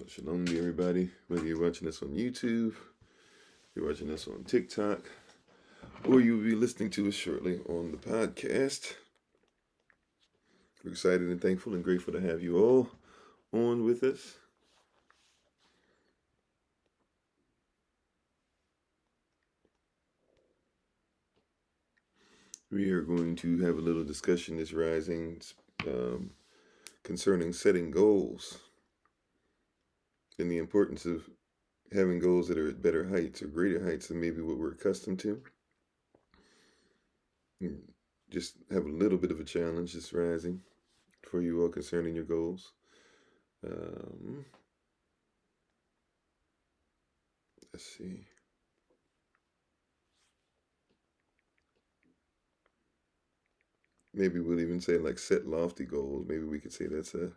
Shalom to everybody, whether you're watching us on YouTube, you're watching us on TikTok, or you'll be listening to us shortly on the podcast. We're excited and thankful and grateful to have you all on with us. We are going to have a little discussion this rising concerning setting goals and the importance of having goals that are at better heights or greater heights than maybe what we're accustomed to. Just have a little bit of a challenge this rising for you all concerning your goals. Let's see. Maybe we'll even say like set lofty goals. Maybe we could say that's a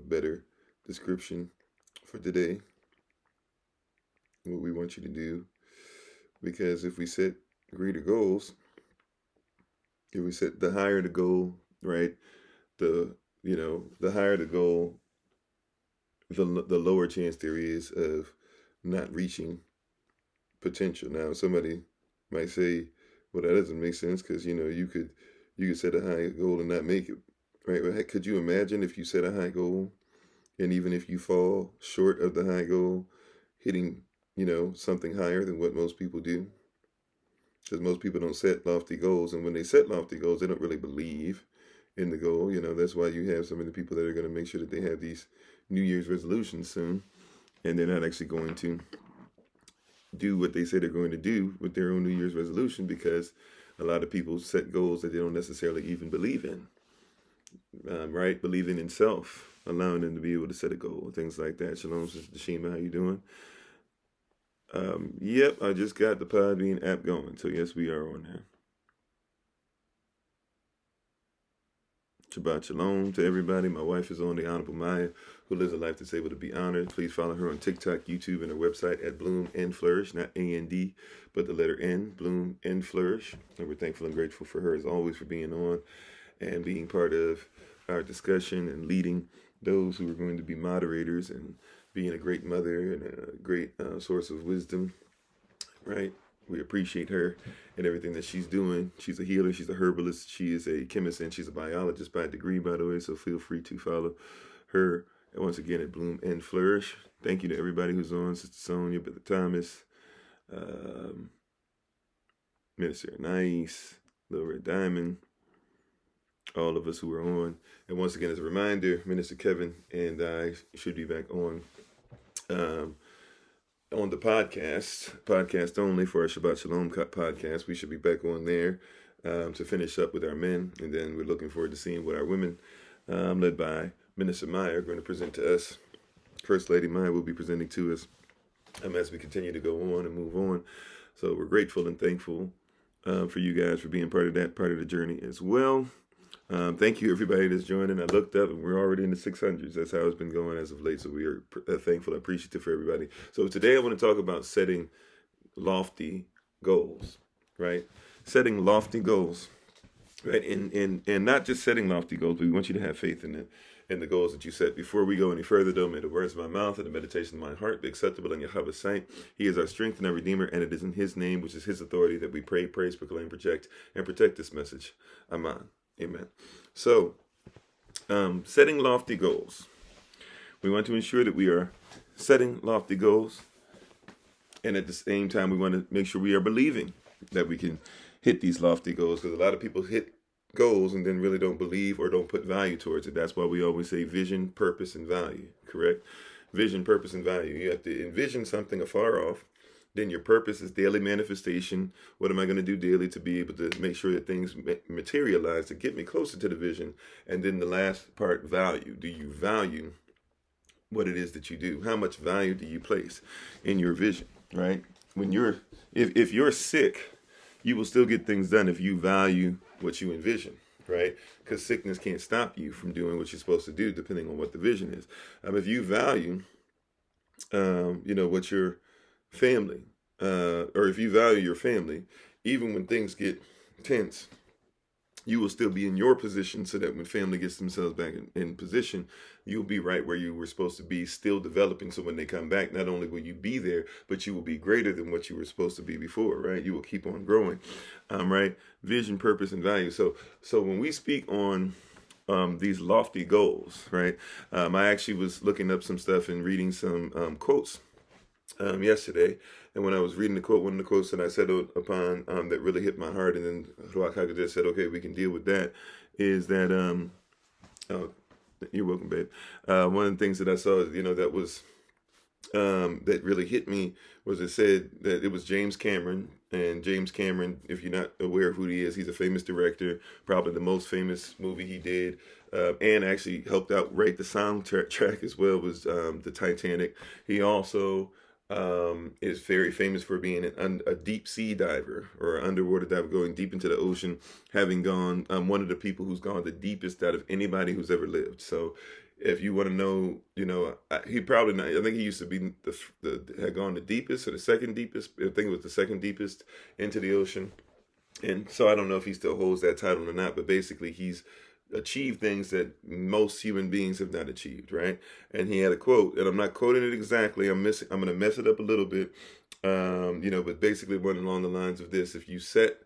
better description for today. What we want you to do, because if we set greater goals, if we set the higher the goal, right? The higher the goal, the lower chance there is of not reaching potential. Now, somebody might say, well, that doesn't make sense because, you could set a high goal and not make it, right? But could you imagine if you set a high goal and even if you fall short of the high goal, hitting, something higher than what most people do? Because most people don't set lofty goals. And when they set lofty goals, they don't really believe in the goal. That's why you have so many people that are going to make sure that they have these New Year's resolutions soon. And they're not actually going to do what they say they're going to do with their own New Year's resolution, because a lot of people set goals that they don't necessarily even believe in, right? Believing in self, allowing them to be able to set a goal, things like that. Shalom, Sister Deshima, how you doing? Yep, I just got the Podbean app going, so yes, we are on there. Shabbat Shalom to everybody. My wife is on, the Honorable Maya, who lives a life that's able to be honored. Please follow her on TikTok, YouTube, and her website at Bloom and Flourish, not A-N-D, but the letter N, Bloom and Flourish. And we're thankful and grateful for her, as always, for being on and being part of our discussion and leading those who are going to be moderators and being a great mother and a great source of wisdom, right? We appreciate her and everything that she's doing. She's a healer. She's a herbalist. She is a chemist, and she's a biologist by degree, by the way. So feel free to follow her once again at Bloom and Flourish. Thank you to everybody who's on. Sister Sonia, Brother Thomas, Minister Nice, Little Red Diamond, all of us who are on. And once again, as a reminder, Minister Kevin and I should be back on the podcast only for our Shabbat Shalom podcast. We should be back on there to finish up with our men, and then we're looking forward to seeing what our women, led by Minister Maya, are going to present to us. First Lady Maya will be presenting to us as we continue to go on and move on. So we're grateful and thankful for you guys for being part of that part of the journey as well. Thank you, everybody that's joining. I looked up and we're already in the 600s. That's how it's been going as of late. So we are thankful and appreciative for everybody. So today I want to talk about setting lofty goals, right? Setting lofty goals, right? And not just setting lofty goals, but we want you to have faith in the goals that you set. Before we go any further, though, may the words of my mouth and the meditation of my heart be acceptable in Yahweh's sight. He is our strength and our Redeemer, and it is in His name, which is His authority, that we pray, praise, proclaim, project, and protect this message. Amen. Amen. So, setting lofty goals. We want to ensure that we are setting lofty goals, and at the same time, we want to make sure we are believing that we can hit these lofty goals, because a lot of people hit goals and then really don't believe or don't put value towards it. That's why we always say vision, purpose, and value, correct? Vision, purpose, and value. You have to envision something afar off. Then your purpose is daily manifestation. What am I going to do daily to be able to make sure that things materialize to get me closer to the vision? And then the last part, value. Do you value what it is that you do? How much value do you place in your vision, right? If you're sick, you will still get things done if you value what you envision, right? Because sickness can't stop you from doing what you're supposed to do, depending on what the vision is. If you value, what your family, or if you value your family, even when things get tense, you will still be in your position, so that when family gets themselves back in position, you'll be right where you were supposed to be, still developing. So when they come back, not only will you be there, but you will be greater than what you were supposed to be before, right? You will keep on growing, right? Vision, purpose, and value. So when we speak on these lofty goals, right? I actually was looking up some stuff and reading some quotes yesterday. And when I was reading the quote, one of the quotes that I settled upon that really hit my heart, and then Ruach HaKodesh said, okay, we can deal with that, is that, oh, you're welcome, babe. One of the things that I saw, that was, that really hit me was it said that it was James Cameron. And James Cameron, if you're not aware of who he is, he's a famous director, probably the most famous movie he did, and actually helped out write the soundtrack as well, was the Titanic. He also is very famous for being a deep sea diver, or an underwater diver, going deep into the ocean, having gone one of the people who's gone the deepest out of anybody who's ever lived. So if you want to know, he probably not. I think he used to be had gone the deepest or the second deepest. I think it was the second deepest into the ocean. And so I don't know if he still holds that title or not, but basically he's achieved things that most human beings have not achieved, right? And he had a quote, and I'm not quoting it exactly. I'm going to mess it up a little bit, but basically went along the lines of this: if you set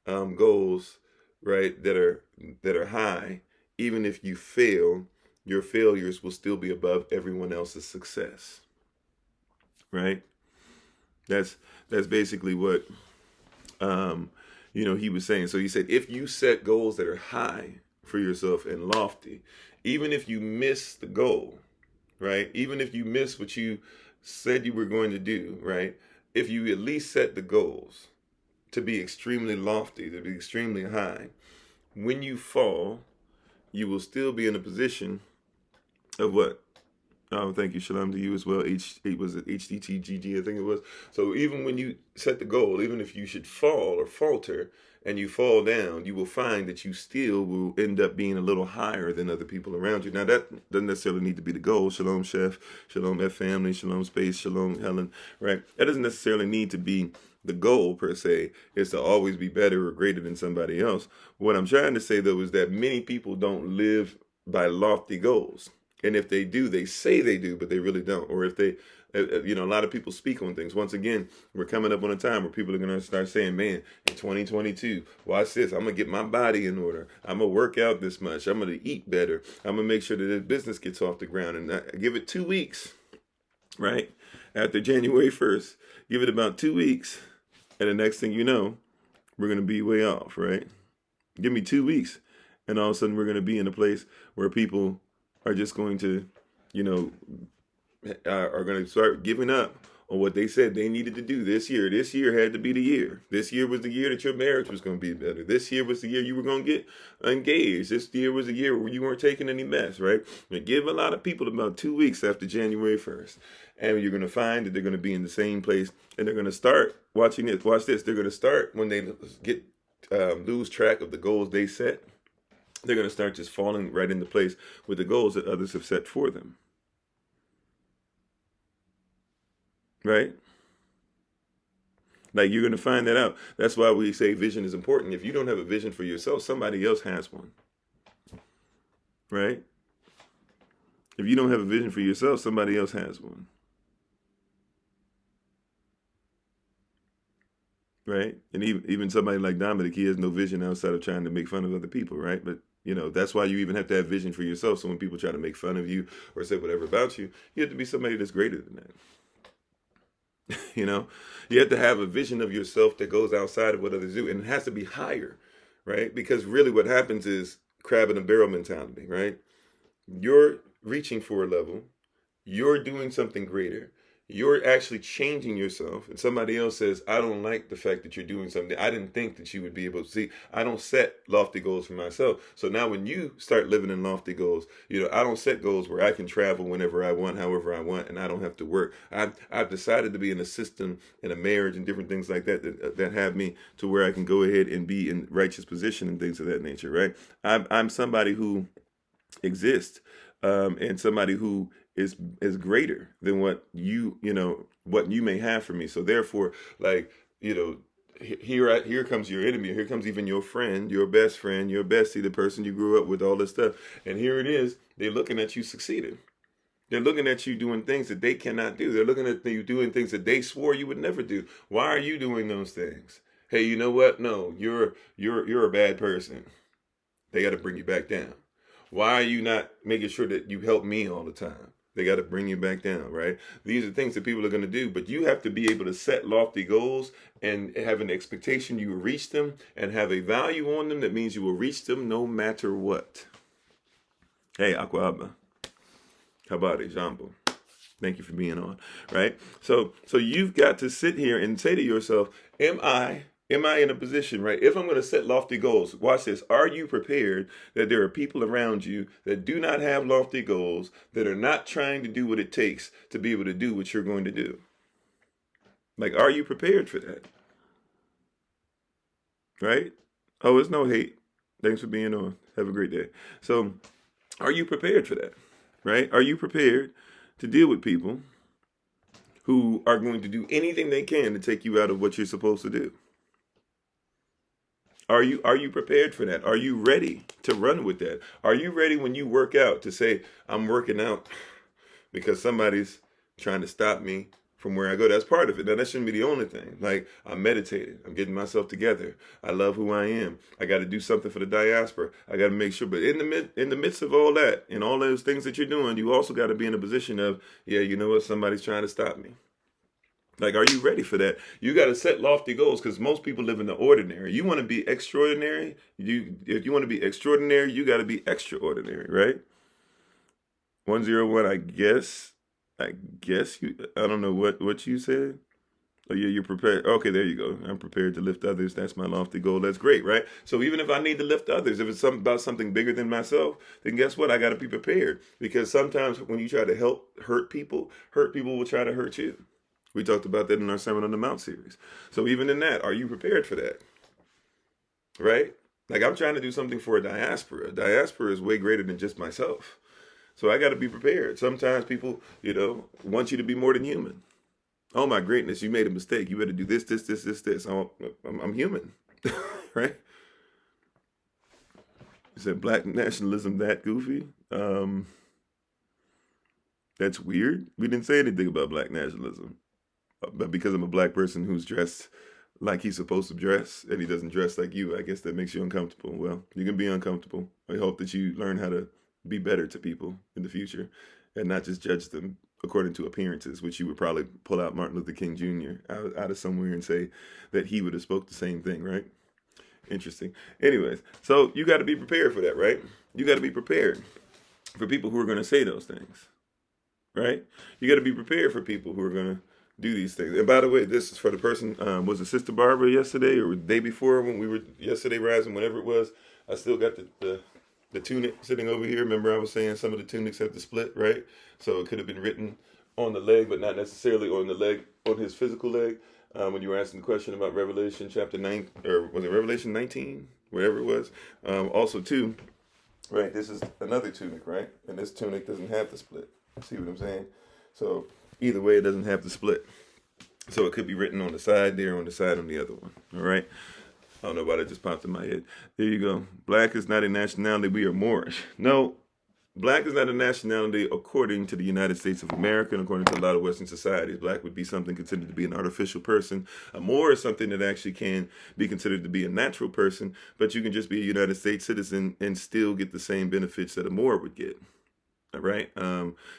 goals, right, that are high, even if you fail, your failures will still be above everyone else's success, right? That's basically what he was saying. So he said, if you set goals that are high for yourself and lofty, even if you miss the goal, right? Even if you miss what you said you were going to do, right? If you at least set the goals to be extremely lofty, to be extremely high, when you fall, you will still be in a position of what? Oh, thank you. Shalom to you as well. Was it HDTGG? I think it was. So even when you set the goal, even if you should fall or falter and you fall down, you will find that you still will end up being a little higher than other people around you. Now, that doesn't necessarily need to be the goal. Shalom, Chef. Shalom, F Family. Shalom, Space. Shalom, Helen. Right? That doesn't necessarily need to be the goal per se. Is to always be better or greater than somebody else. What I'm trying to say, though, is that many people don't live by lofty goals. And if they do, they say they do, but they really don't. Or if they, a lot of people speak on things. Once again, we're coming up on a time where people are going to start saying, man, in 2022, watch this. I'm going to get my body in order. I'm going to work out this much. I'm going to eat better. I'm going to make sure that this business gets off the ground. And I give it 2 weeks, right? After January 1st, give it about 2 weeks. And the next thing you know, we're going to be way off, right? Give me 2 weeks. And all of a sudden, we're going to be in a place where people are just going to, are going to start giving up on what they said they needed to do this year. This year had to be the year. This year was the year that your marriage was going to be better. This year was the year you were going to get engaged. This year was the year where you weren't taking any mess, right? And give a lot of people about 2 weeks after January 1st. And you're going to find that they're going to be in the same place, and they're going to start watching it. Watch this. They're going to start when they get lose track of the goals they set. They're going to start just falling right into place with the goals that others have set for them. Right? Like, you're going to find that out. That's why we say vision is important. If you don't have a vision for yourself, somebody else has one. Right? If you don't have a vision for yourself, somebody else has one. Right? And even somebody like Dominic, he has no vision outside of trying to make fun of other people, right? But that's why you even have to have vision for yourself. So when people try to make fun of you or say whatever about you, you have to be somebody that's greater than that. You have to have a vision of yourself that goes outside of what others do. And it has to be higher, right? Because really what happens is crab in a barrel mentality, right? You're reaching for a level. You're doing something greater. You're actually changing yourself, and somebody else says, I don't like the fact that you're doing something. I didn't think that you would be able to see. I don't set lofty goals for myself. So now when you start living in lofty goals, I don't set goals where I can travel whenever I want, however I want, and I don't have to work. I've decided to be in a system, in a marriage, and different things like that have me to where I can go ahead and be in righteous position and things of that nature, right? I'm somebody who exists, and somebody who is greater than what you may have for me. So therefore, here comes your enemy. Here comes even your friend, your best friend, your bestie, the person you grew up with, all this stuff. And here it is. They're looking at you succeeding. They're looking at you doing things that they cannot do. They're looking at you doing things that they swore you would never do. Why are you doing those things? Hey, you know what? No, you're a bad person. They got to bring you back down. Why are you not making sure that you help me all the time? They got to bring you back down, right? These are things that people are going to do, but you have to be able to set lofty goals and have an expectation you will reach them and have a value on them that means you will reach them no matter what. Hey, Aquaba. Habari, Jambo. Thank you for being on, right? So you've got to sit here and say to yourself, am I in a position, right? If I'm going to set lofty goals, watch this. Are you prepared that there are people around you that do not have lofty goals, that are not trying to do what it takes to be able to do what you're going to do? Like, are you prepared for that? Right? Oh, it's no hate. Thanks for being on. Have a great day. So, are you prepared for that? Right? Are you prepared to deal with people who are going to do anything they can to take you out of what you're supposed to do? Are you prepared for that? Are you ready to run with that? Are you ready when you work out to say, I'm working out because somebody's trying to stop me from where I go? That's part of it. Now, that shouldn't be the only thing. Like, I'm meditating. I'm getting myself together. I love who I am. I got to do something for the diaspora. I got to make sure. But in the midst of all that, and all those things that you're doing, you also got to be in a position of, yeah, you know what? Somebody's trying to stop me. Like, are you ready for that? You got to set lofty goals because most people live in the ordinary. You want to be extraordinary. If you want to be extraordinary, you got to be extraordinary, right? 101, I guess you, I don't know what you said. Oh, yeah, you're prepared. Okay, there you go. I'm prepared to lift others. That's my lofty goal. That's great, right? So even if I need to lift others, if it's about something bigger than myself, then guess what? I got to be prepared because sometimes when you try to hurt people will try to hurt you. We talked about that in our Sermon on the Mount series. So even in that, are you prepared for that? Right? Like, I'm trying to do something for a diaspora. A diaspora is way greater than just myself. So I got to be prepared. Sometimes people, want you to be more than human. Oh my greatness, you made a mistake. You better do this. I'm human. Right? You said black nationalism that goofy? That's weird. We didn't say anything about black nationalism. But because I'm a black person who's dressed like he's supposed to dress, and he doesn't dress like you, I guess that makes you uncomfortable. Well, you can be uncomfortable. I hope that you learn how to be better to people in the future and not just judge them according to appearances, which you would probably pull out Martin Luther King Jr. out of somewhere and say that he would have spoke the same thing, right? Interesting. Anyways, so you got to be prepared for that, right? You got to be prepared for people who are going to say those things, right? You got to be prepared for people who are going to do these things. And by the way, this is for the person, was it Sister Barbara yesterday or the day before when we were yesterday rising, whenever it was? I still got the tunic sitting over here. Remember I was saying some of the tunics have to split, right? So it could have been written on the leg, but not necessarily on the leg, on his physical leg. When you were asking the question about Revelation chapter 9, or was it Revelation 19? Whatever it was. Also too, right, this is another tunic, right? And this tunic doesn't have to split. See what I'm saying? So either way, it doesn't have to split. So it could be written on the side there, on the side on the other one. All right? I don't know why that just popped in my head. There you go. Black is not a nationality. We are Moorish. No, black is not a nationality according to the United States of America and according to a lot of Western societies. Black would be something considered to be an artificial person. A Moor is something that actually can be considered to be a natural person, but you can just be a United States citizen and still get the same benefits that a Moor would get. All right.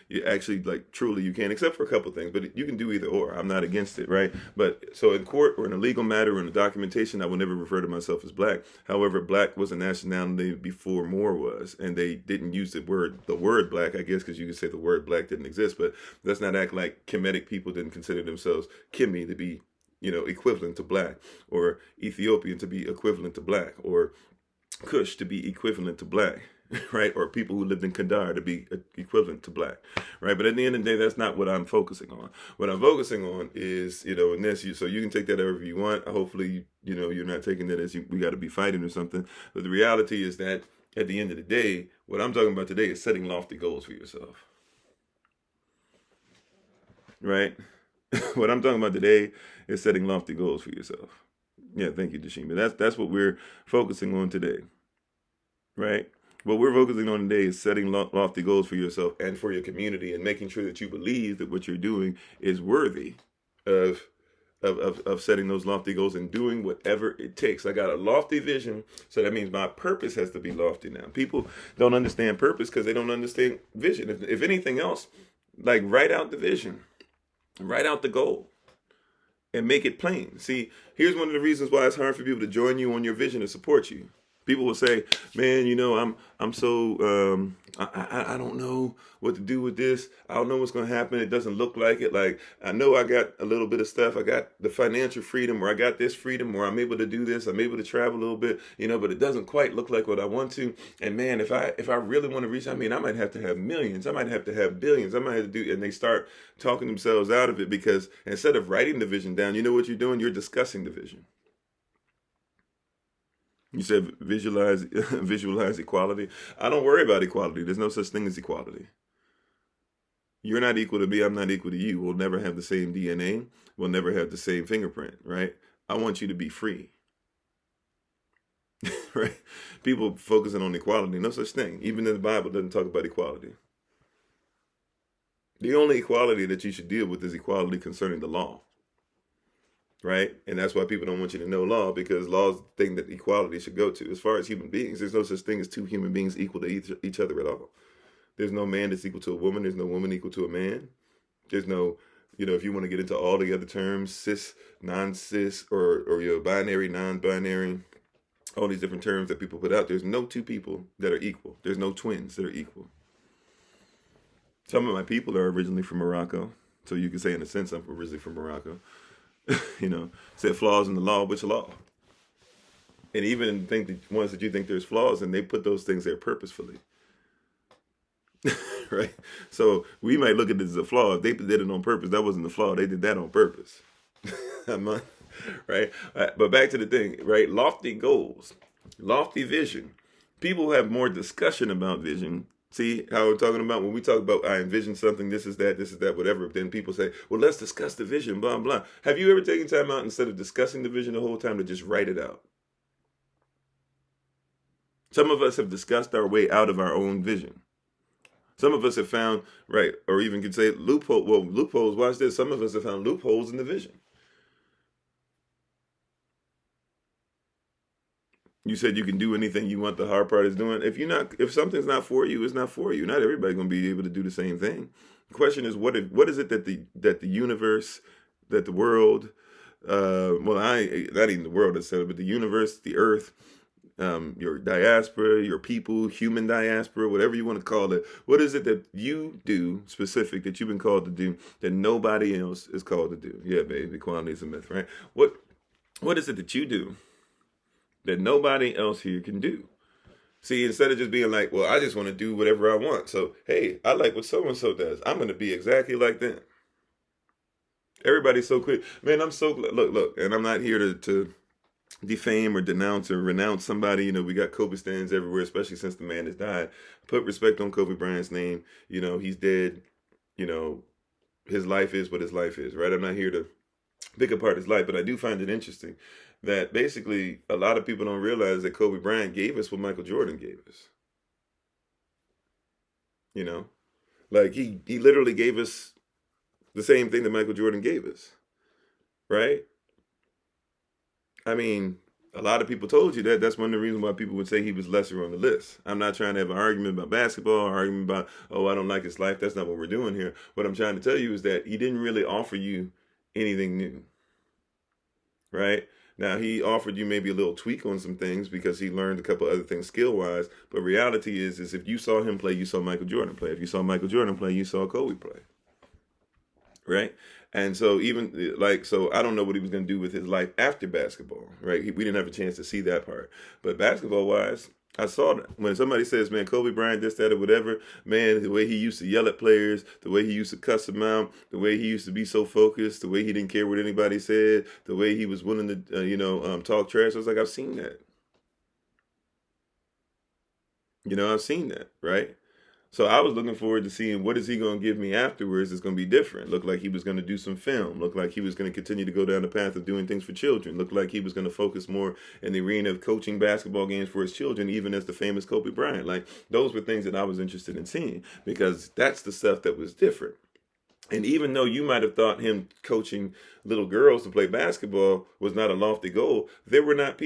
You actually, like, truly you can, except for a couple things, but you can do either or. I'm not against it, right? But so in court or in a legal matter or in a documentation, I will never refer to myself as black. However, black was a nationality before Moor was, and they didn't use the word black, I guess, because you could say the word black didn't exist, but let's not act like Kemetic people didn't consider themselves Kimi to be, equivalent to black, or Ethiopian to be equivalent to black, or Kush to be equivalent to black. Right? Or people who lived in Kandar to be equivalent to black, right? But at the end of the day, that's not what I'm focusing on. What I'm focusing on is, in this, so you can take that however you want. Hopefully, you're not taking that as we got to be fighting or something. But the reality is that at the end of the day, what I'm talking about today is setting lofty goals for yourself, right? What I'm talking about today is setting lofty goals for yourself. Yeah, thank you, Dashima. That's what we're focusing on today, right? What we're focusing on today is setting lofty goals for yourself and for your community, and making sure that you believe that what you're doing is worthy of of setting those lofty goals and doing whatever it takes. I got a lofty vision, so that means my purpose has to be lofty now. People don't understand purpose because they don't understand vision. If anything else, like write out the vision, write out the goal, and make it plain. See, here's one of the reasons why it's hard for people to join you on your vision and support you. People will say, "Man, I'm so I don't know what to do with this. I don't know what's going to happen. It doesn't look like it. Like I know I got a little bit of stuff. I got the financial freedom, or I got this freedom, or I'm able to do this. I'm able to travel a little bit, but it doesn't quite look like what I want to. And man, if I really want to reach, I might have to have millions. I might have to have billions. I might have to do." And they start talking themselves out of it because instead of writing the vision down, you know what you're doing? You're discussing the vision. You said visualize visualize equality. I don't worry about equality. There's no such thing as equality. You're not equal to me. I'm not equal to you. We'll never have the same DNA. We'll never have the same fingerprint, right? I want you to be free. Right? People focusing on equality. No such thing. Even in the Bible, it doesn't talk about equality. The only equality that you should deal with is equality concerning the law. Right? And that's why people don't want you to know law, because law is the thing that equality should go to. As far as human beings, there's no such thing as two human beings equal to each other at all. There's no man that's equal to a woman. There's no woman equal to a man. There's no, if you want to get into all the other terms, cis, non-cis, or your binary, non-binary, all these different terms that people put out, there's no two people that are equal. There's no twins that are equal. Some of my people are originally from Morocco. So you can say in a sense I'm originally from Morocco. Said flaws in the law, which law? And even think the ones that you think there's flaws in, they put those things there purposefully. Right? So we might look at it as a flaw. If they did it on purpose, that wasn't the flaw. They did that on purpose. Right? But back to the thing, right? Lofty goals, lofty vision. People have more discussion about vision. See how we're talking about when we talk about I envision something, this is that, whatever. Then people say, well, let's discuss the vision, blah, blah. Have you ever taken time out instead of discussing the vision the whole time to just write it out? Some of us have discussed our way out of our own vision. Some of us have found, right, or even could say loopholes, watch this. Some of us have found loopholes in the vision. You said you can do anything you want. The hard part is doing. If something's not for you, it's not for you. Not everybody's going to be able to do the same thing. The question is, what is it that the universe, that the world, not even the world itself, but the universe, the earth, your diaspora, your people, human diaspora, whatever you want to call it. What is it that you do specific that you've been called to do that nobody else is called to do? Yeah, baby, equality is a myth, right? What is it that you do that nobody else here can do? See, instead of just being like, well, I just want to do whatever I want. So, hey, I like what so-and-so does. I'm going to be exactly like them. Everybody's so quick. Man, I'm so glad. Look, and I'm not here to defame or denounce or renounce somebody. We got Kobe stands everywhere, especially since the man has died. Put respect on Kobe Bryant's name. He's dead. His life is what his life is, right? I'm not here to pick apart his life, but I do find it interesting that basically a lot of people don't realize that Kobe Bryant gave us what Michael Jordan gave us. Like he literally gave us the same thing that Michael Jordan gave us, right? I mean, a lot of people told you that. That's one of the reasons why people would say he was lesser on the list. I'm not trying to have an argument about basketball, or argument about, oh, I don't like his life. That's not what we're doing here. What I'm trying to tell you is that he didn't really offer you anything new, right? Now, he offered you maybe a little tweak on some things because he learned a couple other things skill-wise. But reality is if you saw him play, you saw Michael Jordan play. If you saw Michael Jordan play, you saw Kobe play, right? And so so I don't know what he was going to do with his life after basketball, right? We didn't have a chance to see that part. But basketball-wise, I saw that. When somebody says, man, Kobe Bryant, this, that, or whatever, man, the way he used to yell at players, the way he used to cuss them out, the way he used to be so focused, the way he didn't care what anybody said, the way he was willing to, talk trash. I was like, I've seen that. I've seen that, right? So I was looking forward to seeing what is he going to give me afterwards. It's going to be different. Looked like he was going to do some film. Looked like he was going to continue to go down the path of doing things for children. Looked like he was going to focus more in the arena of coaching basketball games for his children, even as the famous Kobe Bryant. Like, those were things that I was interested in seeing, because that's the stuff that was different. And even though you might have thought him coaching little girls to play basketball was not a lofty goal, there were not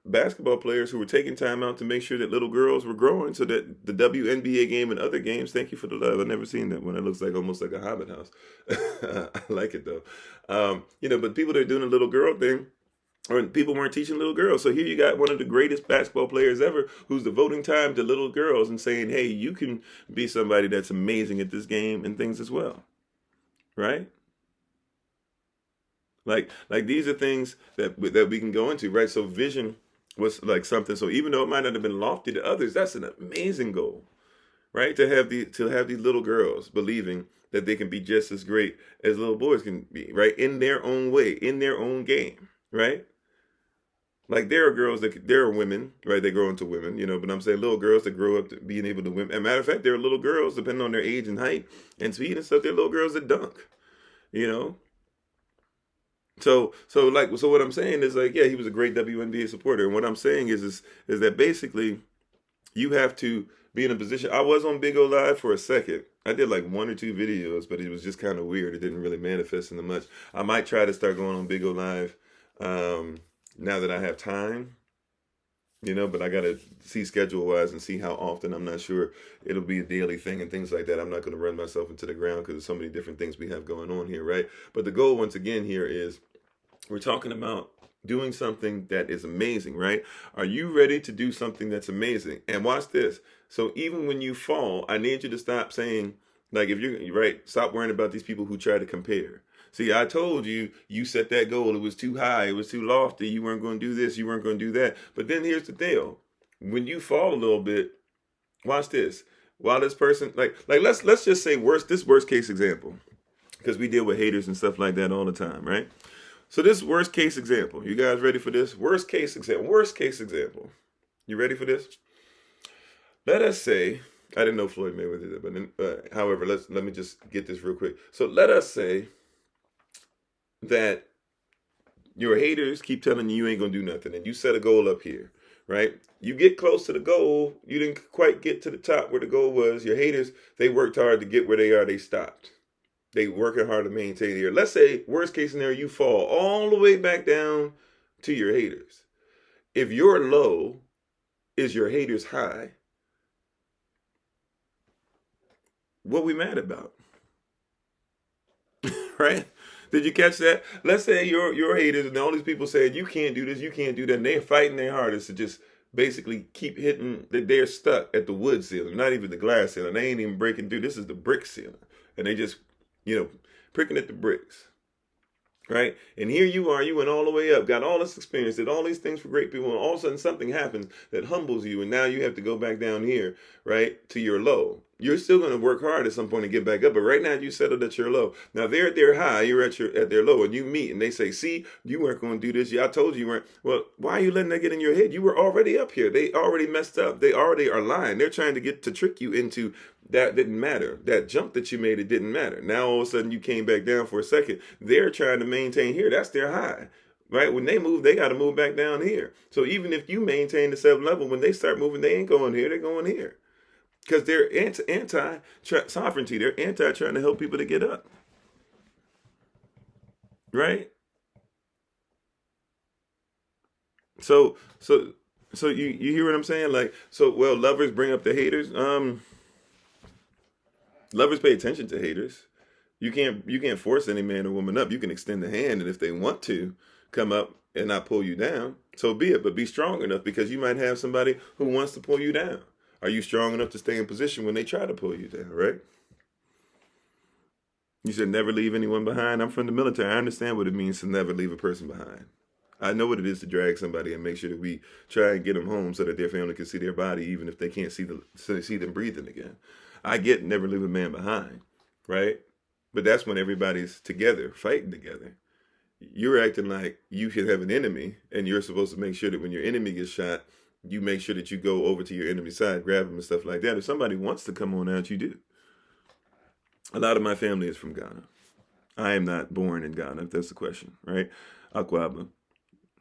basketball players who were taking time out to make sure that little girls were growing, so that the WNBA game and other games, thank you for the love. I've never seen that one. It looks like almost like a Hobbit house. I like it though. But people that are doing a little girl thing, or people weren't teaching little girls. So here you got one of the greatest basketball players ever who's devoting time to little girls and saying, hey, you can be somebody that's amazing at this game and things as well. Right? Like these are things that we can go into, right? So vision was like something. So even though it might not have been lofty to others, that's an amazing goal, right? To have these little girls believing that they can be just as great as little boys can be, right? In their own way, in their own game, right? Like there are women, right? They grow into women, but I'm saying little girls that grow up to being able to win. As a matter of fact, there are little girls, depending on their age and height and speed and stuff, there are little girls that dunk, you know? So what I'm saying is, like, yeah, he was a great WNBA supporter. And what I'm saying is that basically you have to be in a position. I was on Big O Live for a second. I did like 1 or 2 videos, but it was just kind of weird. It didn't really manifest into much. I might try to start going on Big O Live now that I have time, but I got to see schedule wise and see how often. I'm not sure it'll be a daily thing and things like that. I'm not going to run myself into the ground because there's so many different things we have going on here, right? But the goal, once again, here is we're talking about doing something that is amazing, right? Are you ready to do something that's amazing? And watch this. So even when you fall, I need you to stop saying, like, if you're right, stop worrying about these people who try to compare. See, I told you, you set that goal. It was too high. It was too lofty. You weren't going to do this. You weren't going to do that. But then here's the deal. When you fall a little bit, watch this. While this person, let's just say this worst case example, because we deal with haters and stuff like that all the time, right? So this worst case example, you guys ready for this? Worst case example. You ready for this? Let us say, I didn't know Floyd Mayweather did, but however, let me just get this real quick. So let us say that your haters keep telling you ain't gonna do nothing, and you set a goal up here, right? You get close to the goal, you didn't quite get to the top where the goal was. Your haters, they worked hard to get where they are, they stopped. They working hard to maintain here. Let's say, worst case scenario, you fall all the way back down to your haters. If your low is your haters' high, what we mad about? Right? Did you catch that? Let's say your haters and all these people saying you can't do this, you can't do that, and they're fighting their hardest to just basically keep hitting that they're stuck at the wood ceiling, not even the glass ceiling. They ain't even breaking through. This is the brick ceiling. And they just pricking at the bricks, right? And here you are, you went all the way up, got all this experience, did all these things for great people, and all of a sudden something happens that humbles you, and now you have to go back down here, right, to your low. You're still going to work hard at some point to get back up, but right now you settled at your low. Now they're at their high, you're at their low, and you meet, and they say, see, you weren't going to do this. Yeah, I told you weren't. Well, why are you letting that get in your head? You were already up here. They already messed up. They already are lying. They're trying to trick you into that didn't matter. That jump that you made, it didn't matter. Now all of a sudden you came back down for a second. They're trying to maintain here. That's their high. Right? When they move, they got to move back down here. So even if you maintain the 7th level, when they start moving, they ain't going here. They're going here. Because they're anti-sovereignty. They're anti-trying to help people to get up. Right? So you hear what I'm saying? Lovers bring up the haters. Lovers pay attention to haters. You can't force any man or woman up. You can extend the hand, and if they want to come up and not pull you down, so be it. But be strong enough, because you might have somebody who wants to pull you down. Are you strong enough to stay in position when they try to pull you down, right? You said never leave anyone behind. I'm from the military. I understand what it means to never leave a person behind. I know what it is to drag somebody and make sure that we try and get them home so that their family can see their body, even if they can't see them breathing again. I get never leave a man behind, right? But that's when everybody's together, fighting together. You're acting like you should have an enemy, and you're supposed to make sure that when your enemy gets shot, you make sure that you go over to your enemy side, grab them and stuff like that. If somebody wants to come on out, you do. A lot of my family is from Ghana. I am not born in Ghana, if that's the question, right? Akwaba,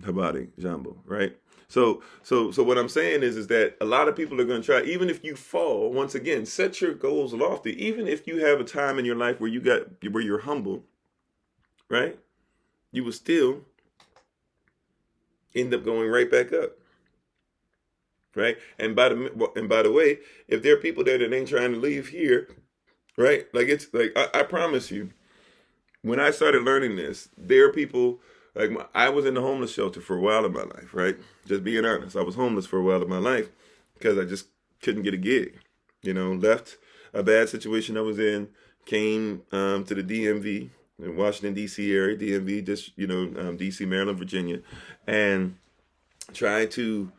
Habari, Jambo, right? So what I'm saying is that a lot of people are going to try, even if you fall, once again, set your goals lofty. Even if you have a time in your life where you're humble, right? You will still end up going right back up, right? And by the way, if there are people there that ain't trying to leave here, right? Like it's like I promise you, when I started learning this, there are people. Like I was in the homeless shelter for a while in my life, right? Just being honest, I was homeless for a while in my life because I just couldn't get a gig. Left a bad situation I was in, came to the DMV, in Washington D.C. area, DMV, just D.C., Maryland, Virginia, and tried to,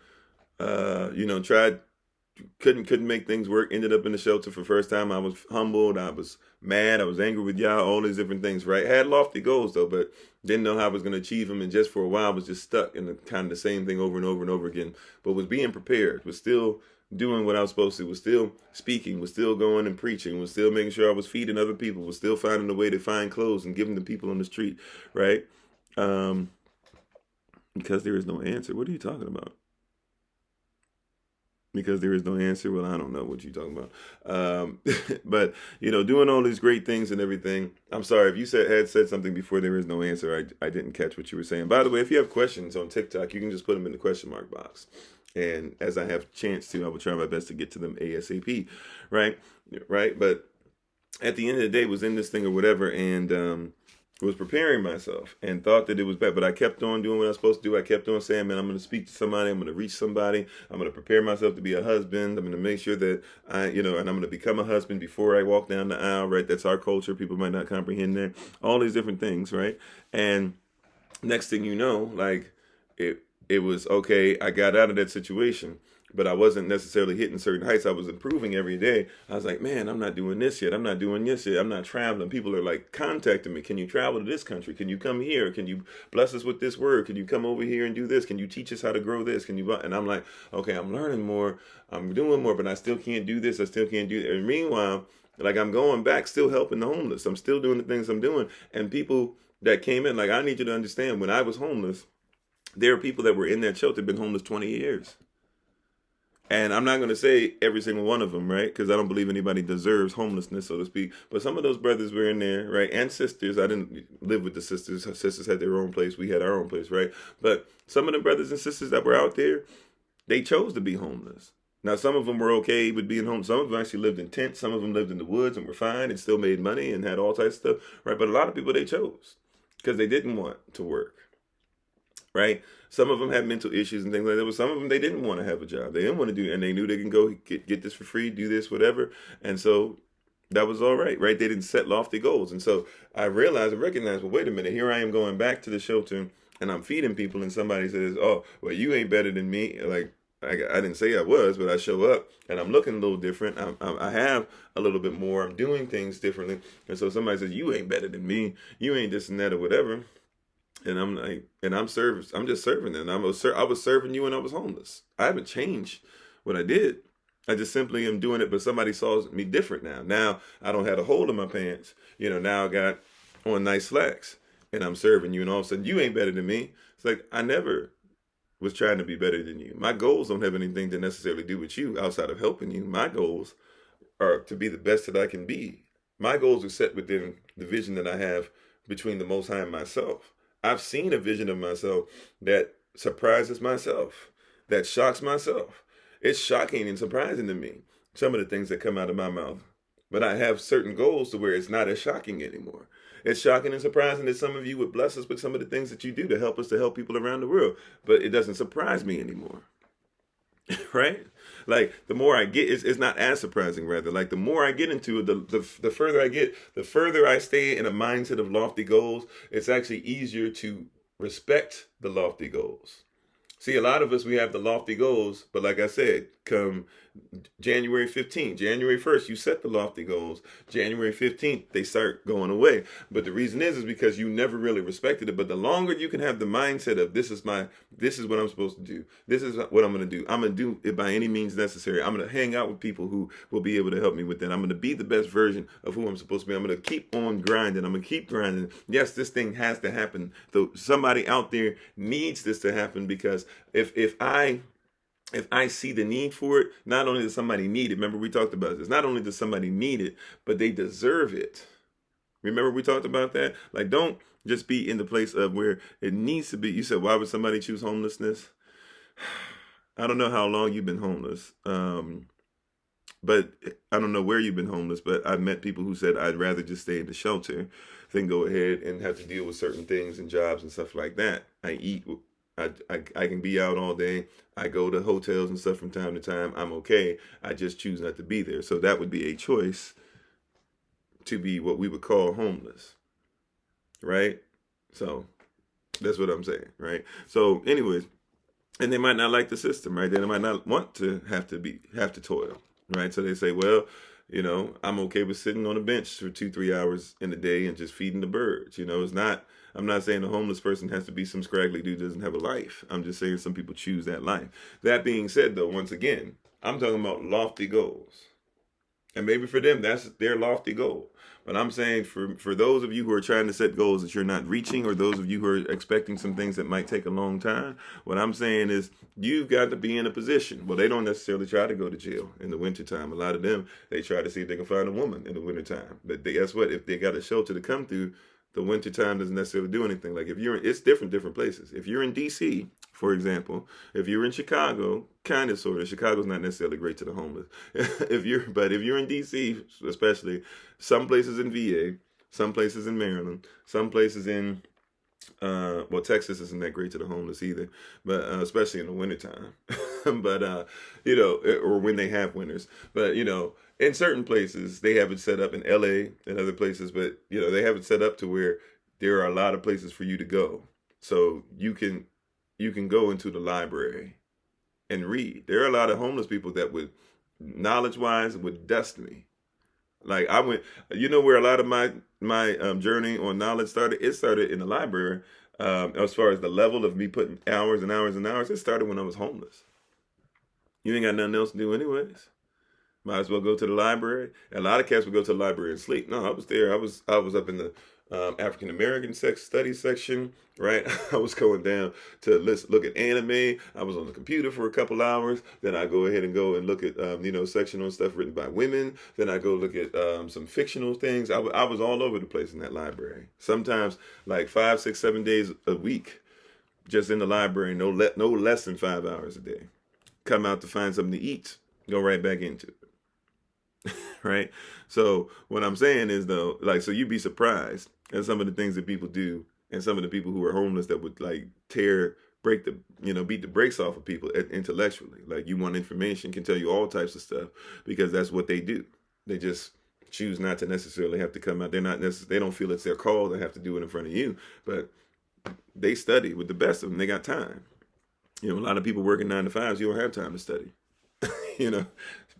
couldn't make things work. Ended up in the shelter for the first time. I was humbled. I was mad. I was angry with y'all. All these different things, right? Had lofty goals though, but didn't know how I was going to achieve them. And just for a while, was just stuck in the kind of the same thing over and over and over again. But was being prepared. Was still doing what I was supposed to. Was still speaking. Was still going and preaching. Was still making sure I was feeding other people. Was still finding a way to find clothes and giving to people on the street, right? Because there is no answer. What are you talking about? Because there is no answer. Well, I don't know what you're talking about. But, doing all these great things and everything. I'm sorry, if you had said something before there is no answer, I didn't catch what you were saying. By the way, if you have questions on TikTok, you can just put them in the question mark box. And as I have a chance to, I will try my best to get to them ASAP. Right? But at the end of the day, was in this thing or whatever, and was preparing myself and thought that it was bad, but I kept on doing what I was supposed to do. I kept on saying, man, I'm going to speak to somebody. I'm going to reach somebody. I'm going to prepare myself to be a husband. I'm going to make sure that and I'm going to become a husband before I walk down the aisle, right? That's our culture. People might not comprehend that. All these different things, right? And next thing you know, like it was okay. I got out of that situation, but I wasn't necessarily hitting certain heights. I was improving every day. I was like, man, I'm not doing this yet. I'm not doing this yet. I'm not traveling. People are like contacting me. Can you travel to this country? Can you come here? Can you bless us with this word? Can you come over here and do this? Can you teach us how to grow this? And I'm like, okay, I'm learning more. I'm doing more, but I still can't do this. I still can't do that. And meanwhile, like I'm going back, still helping the homeless. I'm still doing the things I'm doing. And people that came in, like, I need you to understand, when I was homeless, there are people that were in that shelter, been homeless 20 years. And I'm not going to say every single one of them, right? Because I don't believe anybody deserves homelessness, so to speak. But some of those brothers were in there, right? And sisters. I didn't live with the sisters. Her sisters had their own place. We had our own place, right? But some of the brothers and sisters that were out there, they chose to be homeless. Now, some of them were okay with being home. Some of them actually lived in tents. Some of them lived in the woods and were fine and still made money and had all types of stuff, right? But a lot of people, they chose because they didn't want to work, right? Some of them had mental issues and things like that, but some of them, they didn't want to have a job. They didn't want to do, and they knew they can go get this for free, do this, whatever. And so that was all right, right? They didn't set lofty goals. And so I recognized, well, wait a minute, here I am going back to the shelter and I'm feeding people and somebody says, oh, well, you ain't better than me. Like, I didn't say I was, but I show up and I'm looking a little different. I have a little bit more. I'm doing things differently. And so somebody says, you ain't better than me. You ain't this and that or whatever. And I'm like, and I'm just serving them. I was serving you when I was homeless. I haven't changed what I did. I just simply am doing it, but somebody saw me different now. Now I don't have a hole in my pants. Now I got on nice slacks and I'm serving you, and all of a sudden you ain't better than me. It's like, I never was trying to be better than you. My goals don't have anything to necessarily do with you outside of helping you. My goals are to be the best that I can be. My goals are set within the vision that I have between the Most High and myself. I've seen a vision of myself that surprises myself, that shocks myself. It's shocking and surprising to me, some of the things that come out of my mouth. But I have certain goals to where it's not as shocking anymore. It's shocking and surprising that some of you would bless us with some of the things that you do to help us to help people around the world. But it doesn't surprise me anymore. Right? Like, the more I get, it's not as surprising, rather. Like, the more I get into it, the further I get, the further I stay in a mindset of lofty goals, it's actually easier to respect the lofty goals. See, a lot of us, we have the lofty goals, but like I said, come January 15th, January 1st, you set the lofty goals. January 15th, they start going away. But the reason is because you never really respected it. But the longer you can have the mindset of this is what I'm supposed to do. This is what I'm going to do. I'm going to do it by any means necessary. I'm going to hang out with people who will be able to help me with that. I'm going to be the best version of who I'm supposed to be. I'm going to keep on grinding. I'm going to keep grinding. Yes, this thing has to happen. Though somebody out there needs this to happen, because if I see the need for it, not only does somebody need it, remember we talked about this, not only does somebody need it, but they deserve it. Remember we talked about that? Like, don't just be in the place of where it needs to be. You said, why would somebody choose homelessness? I don't know how long you've been homeless, but I don't know where you've been homeless, but I've met people who said, I'd rather just stay in the shelter than go ahead and have to deal with certain things and jobs and stuff like that. I can be out all day. I go to hotels and stuff from time to time. I'm okay. I just choose not to be there. So that would be a choice to be what we would call homeless, right? So that's what I'm saying, right? So anyways, and they might not like the system, right? They might not want to have to toil, right? So they say, well, I'm okay with sitting on a bench for 2-3 hours in a day and just feeding the birds. I'm not saying a homeless person has to be some scraggly dude who doesn't have a life. I'm just saying some people choose that life. That being said, though, once again, I'm talking about lofty goals. And maybe for them, that's their lofty goal. But I'm saying for those of you who are trying to set goals that you're not reaching, or those of you who are expecting some things that might take a long time, what I'm saying is you've got to be in a position. Well, they don't necessarily try to go to jail in the wintertime. A lot of them, they try to see if they can find a woman in the wintertime. But guess what? If they got a shelter to come through, the wintertime doesn't necessarily do anything. Like it's different places. If you're in DC, for example, if you're in Chicago, kind of sort of, Chicago's not necessarily great to the homeless. But if you're in DC, especially, some places in VA, some places in Maryland, some places in Texas isn't that great to the homeless either, but especially in the wintertime. But or when they have winters. But in certain places they have it set up, in LA and other places, but they have it set up to where there are a lot of places for you to go. So you can go into the library and read. There are a lot of homeless people that would, knowledge-wise, would dust me. Like I went, where a lot of my journey on knowledge started? It started in the library. As far as the level of me putting hours and hours and hours, it started when I was homeless. You ain't got nothing else to do anyways. Might as well go to the library. And a lot of cats would go to the library and sleep. No, I was there. I was up in the African American studies section, right? I was going down to look at anime. I was on the computer for a couple hours. Then I go ahead and look at section on stuff written by women. Then I go look at some fictional things. I was all over the place in that library. Sometimes like 5, 6, 7 days a week, just in the library. No less than 5 hours a day. Come out to find something to eat. Go right back into it. Right? So what I'm saying is, though, like, so you'd be surprised at some of the things that people do, and some of the people who are homeless that would like beat the brakes off of people intellectually. Like, you want information, can tell you all types of stuff, because that's what they do. They just choose not to necessarily have to come out. They don't feel it's their call to have to do it in front of you, but they study with the best of them. They got time. A lot of people working 9 to 5s, you don't have time to study.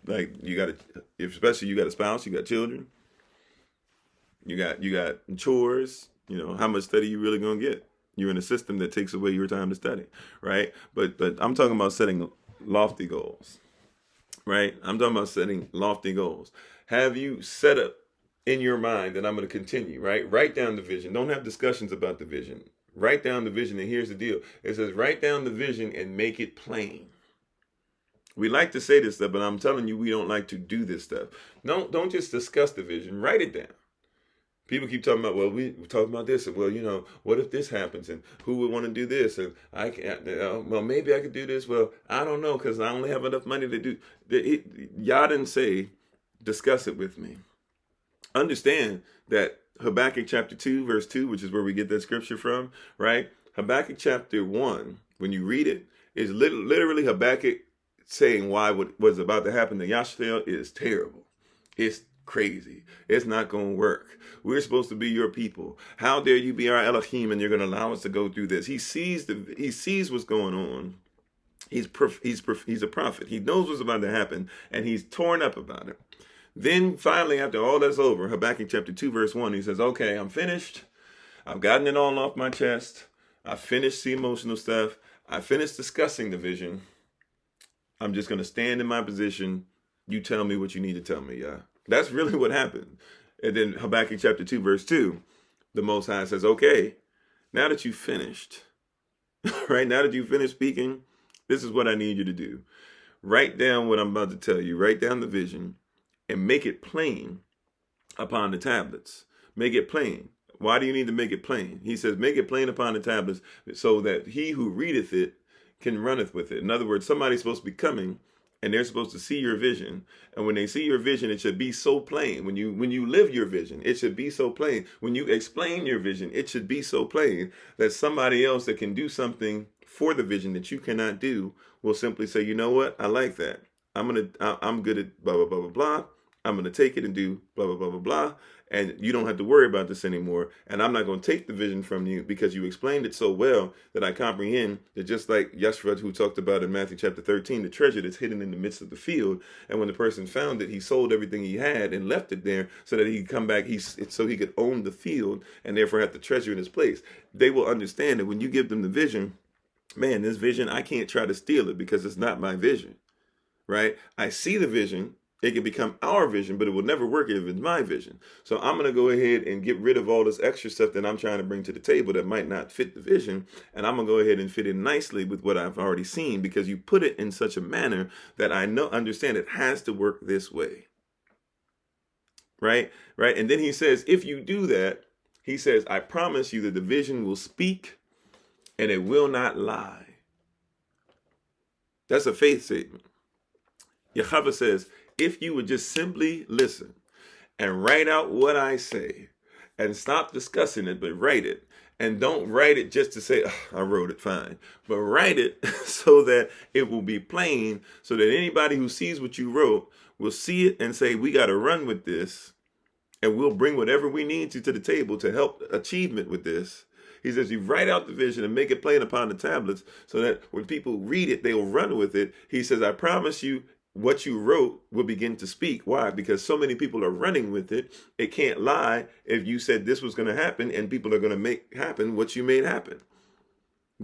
Like especially you got a spouse, you got children, you got chores. How much study you really gonna get? You're in a system that takes away your time to study, right? But I'm talking about setting lofty goals, right? I'm talking about setting lofty goals. Have you set up in your mind that I'm going to continue, right? Write down the vision. Don't have discussions about the vision. Write down the vision, and here's the deal. It says write down the vision and make it plain. We like to say this stuff, but I'm telling you, we don't like to do this stuff. Don't just discuss the vision. Write it down. People keep talking about, well, we're talking about this, and well, what if this happens, and who would want to do this, and I can't, well, maybe I could do this. Well, I don't know, because I only have enough money to do it. Y'all didn't say, discuss it with me. Understand that Habakkuk chapter 2, verse 2, which is where we get that scripture from, right? Habakkuk chapter 1, when you read it, is literally Habakkuk saying why what was about to happen to Yashtheel is terrible. It's crazy. It's not going to work. We're supposed to be your people. How dare you be our Elohim and you're going to allow us to go through this? He sees what's going on, He's a prophet. He knows what's about to happen, and he's torn up about it. Then finally, after all that's over, Habakkuk chapter 2, verse 1, he says, okay, I'm finished. I've gotten it all off my chest. I finished the emotional stuff. I finished discussing the vision. I'm just going to stand in my position. You tell me what you need to tell me, yeah. That's really what happened. And then Habakkuk chapter 2, verse 2, the Most High says, okay, now that you've finished, right, now that you've finished speaking, this is what I need you to do. Write down what I'm about to tell you. Write down the vision and make it plain upon the tablets. Make it plain. Why do you need to make it plain? He says, make it plain upon the tablets so that he who readeth it can runneth with it. In other words, somebody's supposed to be coming and they're supposed to see your vision. And when they see your vision, it should be so plain. When you live your vision, it should be so plain. When you explain your vision, it should be so plain that somebody else that can do something for the vision that you cannot do will simply say, you know what? I like that. I'm good at blah, blah, blah, blah, blah. I'm going to take it and do blah, blah, blah, blah, blah. And you don't have to worry about this anymore. And I'm not going to take the vision from you because you explained it so well that I comprehend that, just like Yeshua, who talked about in Matthew chapter 13, the treasure that's hidden in the midst of the field. And when the person found it, he sold everything he had and left it there so that he could come back, so he could own the field and therefore have the treasure in his place. They will understand that when you give them the vision, man, this vision, I can't try to steal it because it's not my vision, right? I see the vision. It can become our vision, but it will never work if it's my vision. So I'm going to go ahead and get rid of all this extra stuff that I'm trying to bring to the table that might not fit the vision. And I'm going to go ahead and fit it nicely with what I've already seen, because you put it in such a manner that I understand it has to work this way. Right? And then he says, if you do that, he says, I promise you that the vision will speak and it will not lie. That's a faith statement. Yahweh says, if you would just simply listen and write out what I say and stop discussing it, but write it. And don't write it just to say, oh, I wrote it fine. But write it so that it will be plain, so that anybody who sees what you wrote will see it and say, we got to run with this. And we'll bring whatever we need to the table to help achievement with this. He says, you write out the vision and make it plain upon the tablets so that when people read it, they will run with it. He says, I promise you, what you wrote will begin to speak. Why? Because so many people are running with it. It can't lie if you said this was going to happen, and people are going to make happen what you made happen.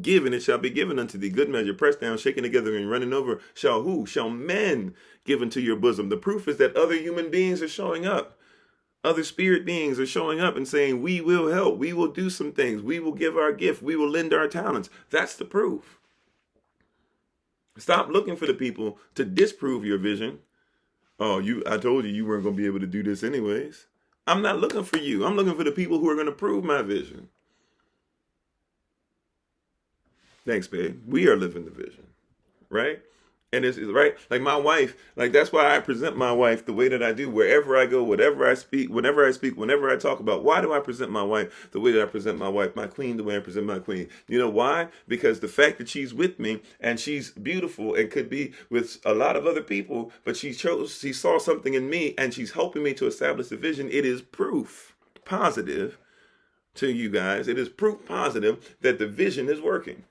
Give, and it shall be given unto thee. Good measure, pressed down, shaken together, and running over. Shall who? Shall men give into your bosom. The proof is that other human beings are showing up. Other spirit beings are showing up and saying, we will help. We will do some things. We will give our gift. We will lend our talents. That's the proof. Stop looking for the people to disprove your vision. Oh, I told you weren't going to be able to do this anyways. I'm not looking for you. I'm looking for the people who are going to prove my vision. Thanks, babe. We are living the vision, right? And it's right. Like my wife, like that's why I present my wife the way that I do. Wherever I go, whenever I speak, whenever I talk about, why do I present my wife the way that I present my wife, my queen, the way I present my queen? You know why? Because the fact that she's with me and she's beautiful and could be with a lot of other people, but she saw something in me and she's helping me to establish the vision. It is proof positive to you guys. It is proof positive that the vision is working.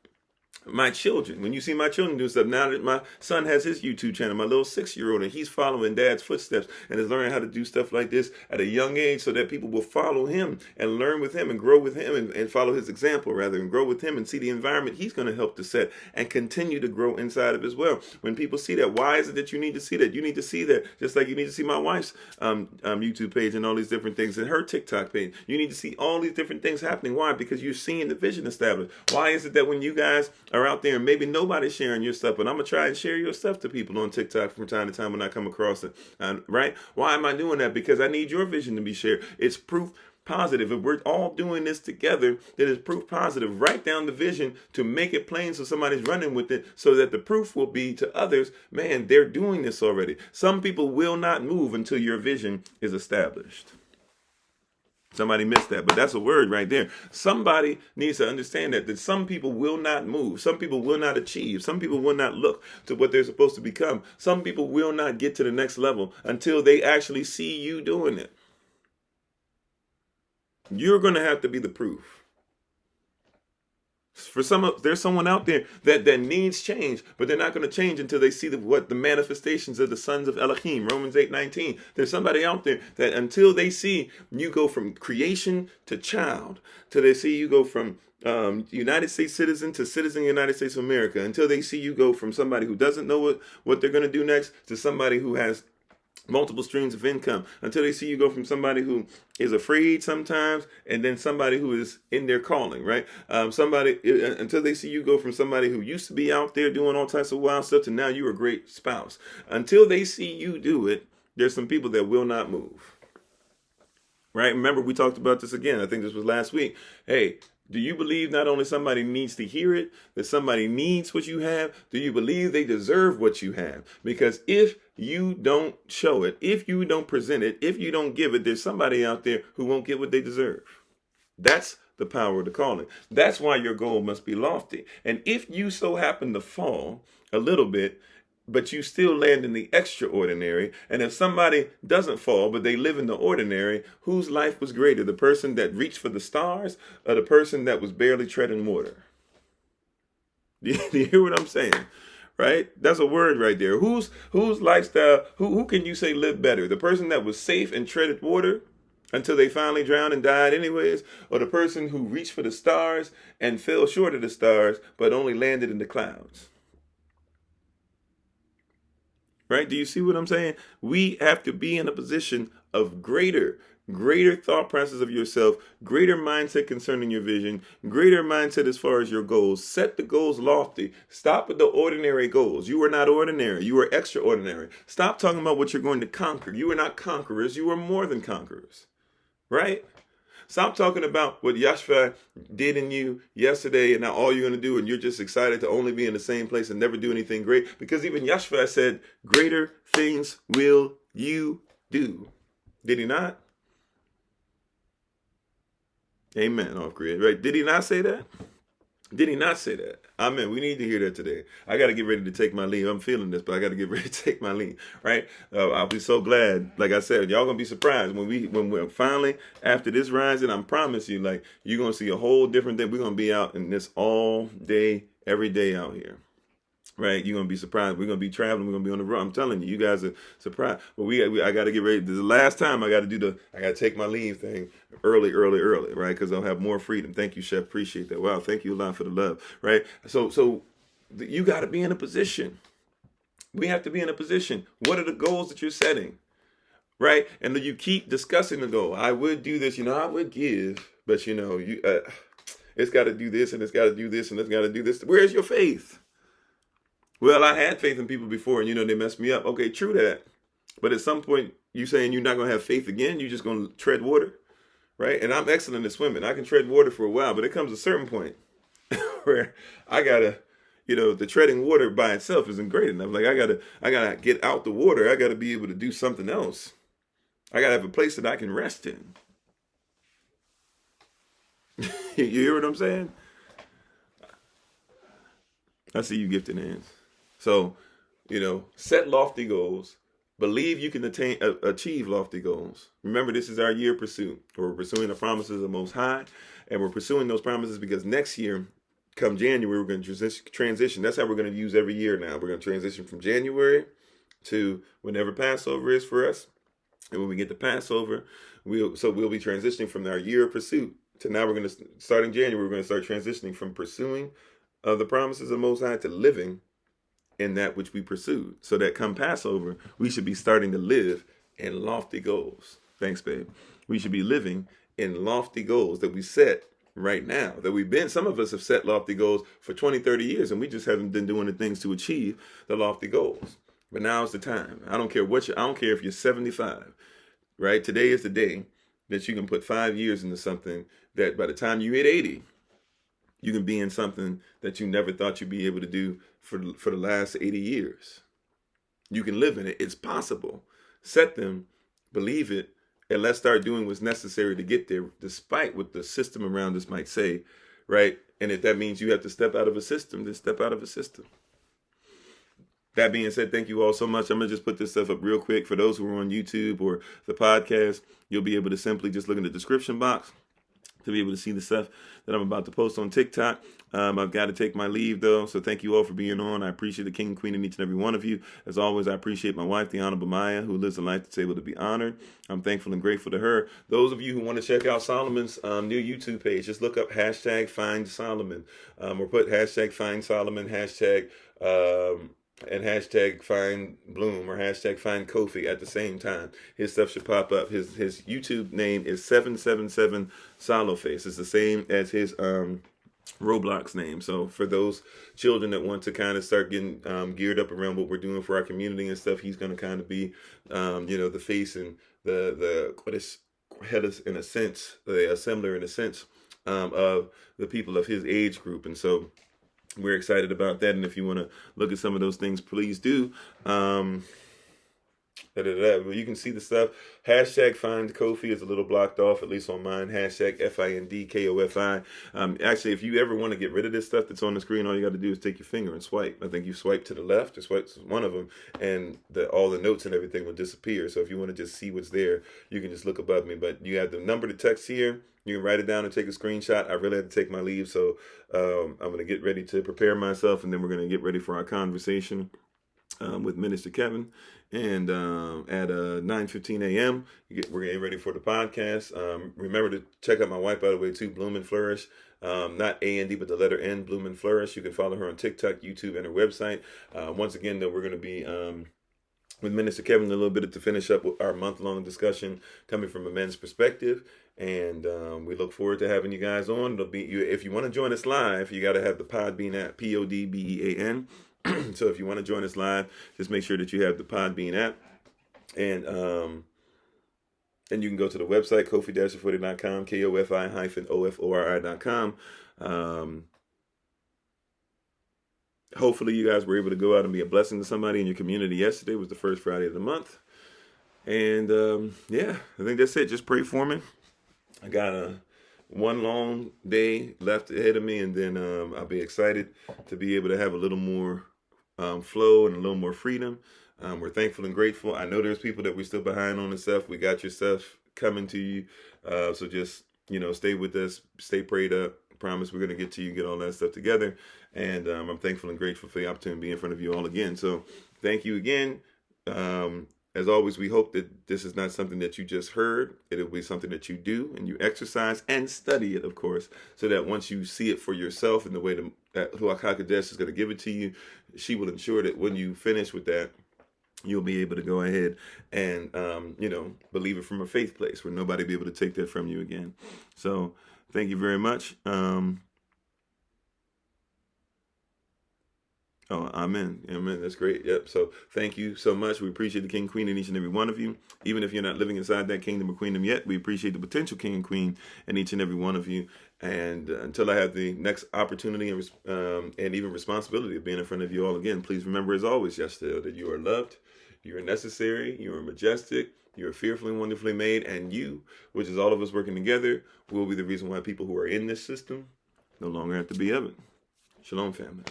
My children, when you see my children do stuff, now that my son has his YouTube channel, my little 6-year-old, and he's following dad's footsteps and is learning how to do stuff like this at a young age so that people will follow him and learn with him and grow with him and follow his example rather, and grow with him and see the environment he's going to help to set and continue to grow inside of as well. When people see that, why is it that you need to see that? You need to see that just like you need to see my wife's YouTube page and all these different things, and her TikTok page. You need to see all these different things happening. Why? Because you're seeing the vision established. Why is it that when you guys are out there and maybe nobody's sharing your stuff, but I'm going to try and share your stuff to people on TikTok from time to time when I come across it, right? Why am I doing that? Because I need your vision to be shared. It's proof positive. If we're all doing this together, that is proof positive. Write down the vision to make it plain so somebody's running with it, so that the proof will be to others, man, they're doing this already. Some people will not move until your vision is established. Somebody missed that, but that's a word right there. Somebody needs to understand that some people will not move. Some people will not achieve. Some people will not look to what they're supposed to become. Some people will not get to the next level until they actually see you doing it. You're going to have to be the proof. There's someone out there that needs change, but they're not going to change until they see what the manifestations of the sons of Elohim, Romans 8:19. There's somebody out there that until they see you go from creation to child, till they see you go from United States citizen to citizen of the United States of America, until they see you go from somebody who doesn't know what they're going to do next to somebody who has multiple streams of income, until they see you go from somebody who is afraid sometimes and then somebody who is in their calling, right? Until they see you go from somebody who used to be out there doing all types of wild stuff to now you're a great spouse. Until they see you do it, there's some people that will not move, right? Remember, we talked about this again. I think this was last week. Hey, do you believe not only somebody needs to hear it, that somebody needs what you have? Do you believe they deserve what you have? Because if you don't show it, if you don't present it, if you don't give it, there's somebody out there who won't get what they deserve. That's the power of the calling. That's why your goal must be lofty. And if you so happen to fall a little bit, but you still land in the extraordinary, and if somebody doesn't fall, but they live in the ordinary, whose life was greater? The person that reached for the stars or the person that was barely treading water? Do you hear what I'm saying? Right? That's a word right there. Whose lifestyle, who can you say lived better? The person that was safe and treaded water until they finally drowned and died anyways, or the person who reached for the stars and fell short of the stars, but only landed in the clouds? Right? Do you see what I'm saying? We have to be in a position of greater thought process of yourself, greater mindset concerning your vision, greater mindset as far as your goals. Set the goals lofty. Stop with the ordinary goals. You are not ordinary. You are extraordinary. Stop talking about what you're going to conquer. You are not conquerors. You are more than conquerors. Right? Stop talking about what Yahshua did in you yesterday and now all you're going to do, and you're just excited to only be in the same place and never do anything great. Because even Yahshua said, greater things will you do. Did he not? Amen. Off grid, right? Did he not say that? Did he not say that? Amen. We need to hear that today. I got to get ready to take my leave. I'm feeling this, but I got to get ready to take my leave, right? I'll be so glad. Like I said, y'all going to be surprised when we're finally, after this rising, I promise you, like, you're going to see a whole different thing. We're going to be out in this all day, every day out here. Right, you're gonna be surprised. We're gonna be traveling. We're gonna be on the road. I'm telling you, you guys are surprised. But I got to get ready. This is the last time I got to take my leave thing early, right? Because I'll have more freedom. Thank you, Chef. Appreciate that. Wow, thank you a lot for the love. Right. So you got to be in a position. We have to be in a position. What are the goals that you're setting? Right, and then you keep discussing the goal. I would do this. I would give, but it's got to do this, and it's got to do this, and it's got to do this. Where's your faith? Well, I had faith in people before, and they messed me up. Okay, true that. But at some point, you saying you're not going to have faith again? You're just going to tread water, right? And I'm excellent at swimming. I can tread water for a while, but it comes a certain point where I got to, the treading water by itself isn't great enough. Like, I gotta get out the water. I got to be able to do something else. I got to have a place that I can rest in. You hear what I'm saying? I see you gifted hands. So, set lofty goals. Believe you can achieve lofty goals. Remember, this is our year pursuit. We're pursuing the promises of the Most High, and we're pursuing those promises because next year, come January, we're going to transition. That's how we're going to use every year now. We're going to transition from January to whenever Passover is for us. And when we get to Passover, we'll be transitioning from our year of pursuit to now we're going to, starting January, we're going to start transitioning from pursuing the promises of Most High to living in that which we pursued. So that come Passover, we should be starting to live in lofty goals. Thanks, babe. We should be living in lofty goals that we set right now. Some of us have set lofty goals for 20, 30 years, and we just haven't been doing the things to achieve the lofty goals. But now's the time. I don't care if you're 75, right? Today is the day that you can put 5 years into something that by the time you hit 80, you can be in something that you never thought you'd be able to do for the last 80 years. You can live in it. It's possible. Set them, believe it, and let's start doing what's necessary to get there, despite what the system around us might say, right? And if that means you have to step out of a system, then step out of a system. That being said, thank you all so much. I'm going to just put this stuff up real quick. For those who are on YouTube or the podcast, you'll be able to simply just look in the description box. to be able to see the stuff that I'm about to post on TikTok. I've got to take my leave, though, so thank you all for being on. I appreciate the king and queen in each and every one of you. As always, I appreciate my wife, the Honorable Maya, who lives a life that's able to be honored. I'm thankful and grateful to her. Those of you who want to check out Solomon's new YouTube page, just look up hashtag Find Solomon, or put hashtag Find Solomon, hashtag and hashtag Find Bloom or hashtag Find Kofi at the same time. His stuff should pop up. His YouTube name is 777 Soloface. It's the same as his Roblox name. So for those children that want to kind of start getting geared up around what we're doing for our community and stuff, he's going to kind of be the face and the what is head in a sense, the assembler in a sense of the people of his age group. And so we're excited about that. And if you want to look at some of those things, please do. Well, you can see the stuff. Hashtag FindKofi is a little blocked off, at least on mine. Hashtag FindKofi. Actually, if you ever want to get rid of this stuff that's on the screen, all you got to do is take your finger and swipe. I think you swipe to the left or swipe to one of them, and all the notes and everything will disappear. So if you want to just see what's there, you can just look above me. But you have the number to text here. You can write it down and take a screenshot. I really had to take my leave, so I'm going to get ready to prepare myself, and then we're going to get ready for our conversation with Minister Kevin. And at 9:15 a.m., we're getting ready for the podcast. Remember to check out my wife, by the way, too, Bloom and Flourish. Not A-N-D, but the letter N, Bloom and Flourish. You can follow her on TikTok, YouTube, and her website. Once again, though, we're going to be with Minister Kevin a little bit to finish up with our month-long discussion coming from a men's perspective. And we look forward to having you guys on. It'll be if you want to join us live, you got to have the Podbean app, Podbean. So if you want to join us live, just make sure that you have the Podbean app, and you can go to the website kofi-40.com, kofi-ofori.com. Hopefully you guys were able to go out and be a blessing to somebody in your community. Yesterday was the first Friday of the month, and I think that's it. Just pray for me. I got one long day left ahead of me, and then I'll be excited to be able to have a little more flow and a little more freedom. We're thankful and grateful. I know there's people that we're still behind on and stuff. We got your stuff coming to you. So just, stay with us, stay prayed up. Promise we're going to get to you, get all that stuff together. And I'm thankful and grateful for the opportunity to be in front of you all again. So thank you again. As always, we hope that this is not something that you just heard. It'll be something that you do and you exercise and study it, of course, so that once you see it for yourself in the way that Ruach HaKodesh is going to give it to you, she will ensure that when you finish with that, you'll be able to go ahead and, believe it from a faith place where nobody will be able to take that from you again. So thank you very much. Oh, amen. Amen. That's great. Yep. So thank you so much. We appreciate the king and queen in each and every one of you. Even if you're not living inside that kingdom or queendom yet, we appreciate the potential king and queen in each and every one of you. And until I have the next opportunity and even responsibility of being in front of you all again, please remember, as always, yesterday, that you are loved, you are necessary, you are majestic, you are fearfully and wonderfully made, and you, which is all of us working together, will be the reason why people who are in this system no longer have to be of it. Shalom, family.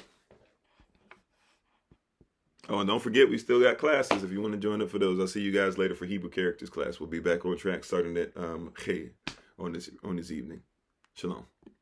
Oh, and don't forget, we still got classes if you want to join up for those. I'll see you guys later for Hebrew characters class. We'll be back on track starting at Chay on this evening. Shalom.